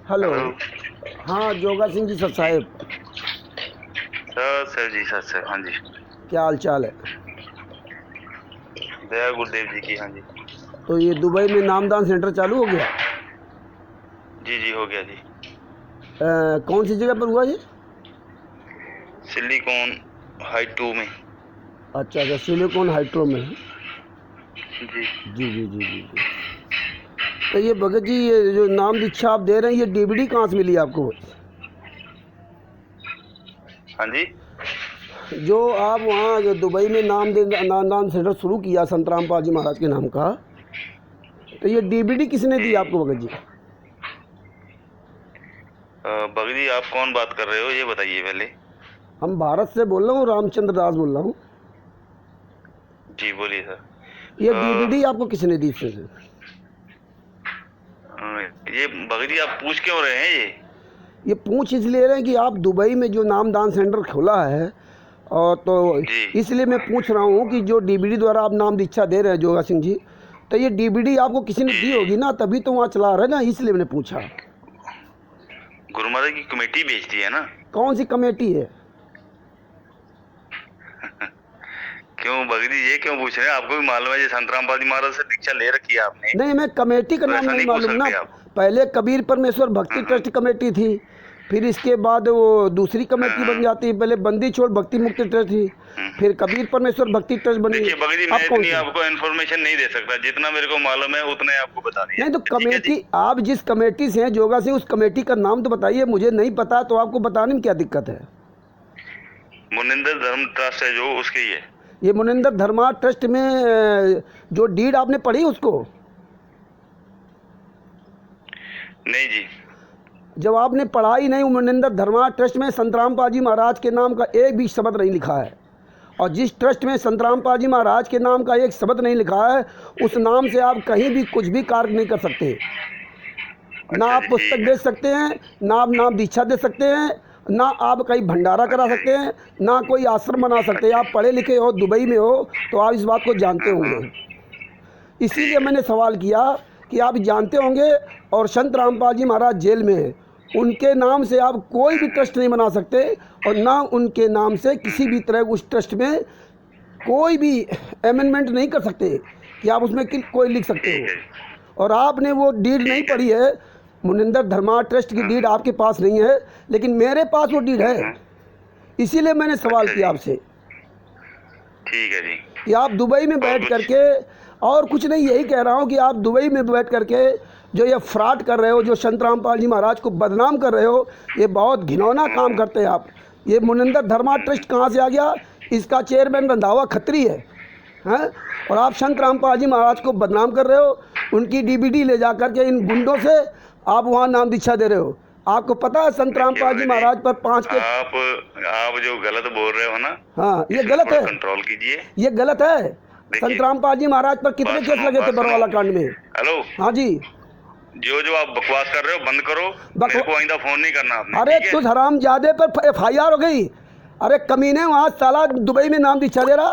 Hello. Hello. हाँ, जोगा सिंह जी साहब। Sir जी, sir हाँ जी। क्या हाल चाल है? दया गुरुदेव जी की। हाँ जी। तो ये दुबई में नामदान सेंटर चालू हो गया? जी जी, हो गया जी। कौन सी जगह पर हुआ ये? सिलिकॉन हाई 2 में। अच्छा अच्छा, सिलिकॉन हाइड्रो में। जी। जी जी जी जी जी। तो ये भगत जी, ये जो नाम दीक्षा आप दे रहे हैं, ये डीवीडी कहाँ से मिली आपको? हाँ जी। जो आप वहाँ जो दुबई में नामदान सेंटर शुरू किया संत रामपाल जी महाराज के नाम का, तो ये डीवीडी किसने दी आपको भगत जी? भगत जी, आप कौन बात कर रहे हो ये बताइए पहले। हम भारत से बोल रहा हूँ, रामचंद्र दास बोल रहा हूँ। जी बोलिए सर। ये डीवीडी आपको किसने दी इससे? ये भगत जी, आप पूछ क्यों रहे हैं ये पूछ इसलिए रहे हैं कि आप दुबई में जो नामदान सेंटर खोला है, और तो जी। इसलिए मैं पूछ रहा हूँ कि जो डीवीडी द्वारा आप नाम दीक्षा दे रहे हैं जोगा सिंह जी, तो ये डीवीडी आपको किसी ने जी दी जी, होगी ना, तभी तो वहाँ चला रहे ना, इसलिए मैंने पूछा। गुरु महाराज की कमेटी भेजती है ना। कौन सी कमेटी है? क्यों भगत जी, ये क्यों पूछ रहे हैं? आपको भी मालूम है, ये संत रामपाल जी महाराज से दीक्षा ले रखी है आपने, नहीं, मैं कमेटी का तो नाम ऐसा नहीं नहीं पूछ मालूम ना। सकते आप। पहले कबीर परमेश्वर भक्ति ट्रस्ट कमेटी थी, फिर इसके बाद वो दूसरी कमेटी बन जाती है। पहले बंदी छोड़ भक्ति मुक्ति ट्रस्ट थी, फिर कबीर परमेश्वर भक्ति ट्रस्ट बनी। देखिए भगत जी, अब मैं कौन इतनी सी? आपको इन्फॉर्मेशन नहीं दे सकता, जितना मेरे को मालूम है उतना ही आपको बता दिया। नहीं तो ठीक है जी। कमेटी, आप जिस कमेटी से हैं जोगा से, उस कमेटी का नाम तो बताइए। मुझे नहीं पता तो आपको बताने में क्या दिक्कत है? मुनिंदर धर्म ट्रस्ट है जो, उसके ही है। ये मुनिंदर धर्मा ट्रस्ट में जो डीड आपने पढ़ी उसको? नहीं जी। जब आपने पढ़ा ही नहीं, मुनिंदर धर्मा ट्रस्ट में संत रामपाल जी महाराज के नाम का एक भी शब्द नहीं लिखा है। और जिस ट्रस्ट में संत रामपाल जी महाराज के नाम का एक शब्द नहीं लिखा है, उस नाम से आप कहीं भी कुछ भी कार्य नहीं कर सकते। ना आप पुस्तक बेच सकते हैं, ना आप नाम दीक्षा दे सकते हैं, ना आप कहीं भंडारा करा सकते हैं, ना कोई आश्रम बना सकते हैं। आप पढ़े लिखे हो, दुबई में हो, तो आप इस बात को जानते होंगे। इसीलिए मैंने सवाल किया कि आप जानते होंगे। और संत रामपाल जी महाराज जेल में हैं, उनके नाम से आप कोई भी ट्रस्ट नहीं बना सकते, और ना उनके नाम से किसी भी तरह उस ट्रस्ट में कोई भी अमेंडमेंट नहीं कर सकते कि आप उसमें कोई लिख सकते हो। और आपने वो डीड नहीं पढ़ी है, मुनिंदर धर्मा ट्रस्ट की डीड आपके पास नहीं है, लेकिन मेरे पास वो डीड है। इसीलिए मैंने सवाल किया आपसे। ठीक है जी। कि आप दुबई में बैठ करके, और कुछ नहीं, यही कह रहा हूँ कि आप दुबई में बैठ करके जो ये फ्रॉड कर रहे हो, जो संत रामपाल जी महाराज को बदनाम कर रहे हो, ये बहुत घिनौना काम करते हैं आप। ये मुनिंदर धर्मा ट्रस्ट कहाँ से आ गया? इसका चेयरमैन रंधावा खत्री है, हैं? और आप संत रामपाल जी महाराज को बदनाम कर रहे हो। उनकी डीवीडी ले जा करके इन गुंडों से आप वहाँ नाम दीक्षा दे रहे हो। आपको पता है संत रामपाल जी महाराज पर 5 के आप जो गलत बोल रहे हो ना, हाँ, ये गलत है, कंट्रोल कीजिए। ये गलत है। संत रामपाल जी महाराज पर कितने केस लगे थे बरवाला कांड में? हेलो। हाँ जी। जो आप बकवास कर रहे हो बंद करो, मेरे को आइंदा फोन नहीं करना आपने। अरे तुझ हरामजादे पर FIR हो गई। अरे कमीने, वहाँ साला दुबई में नाम दीक्षा दे रहा।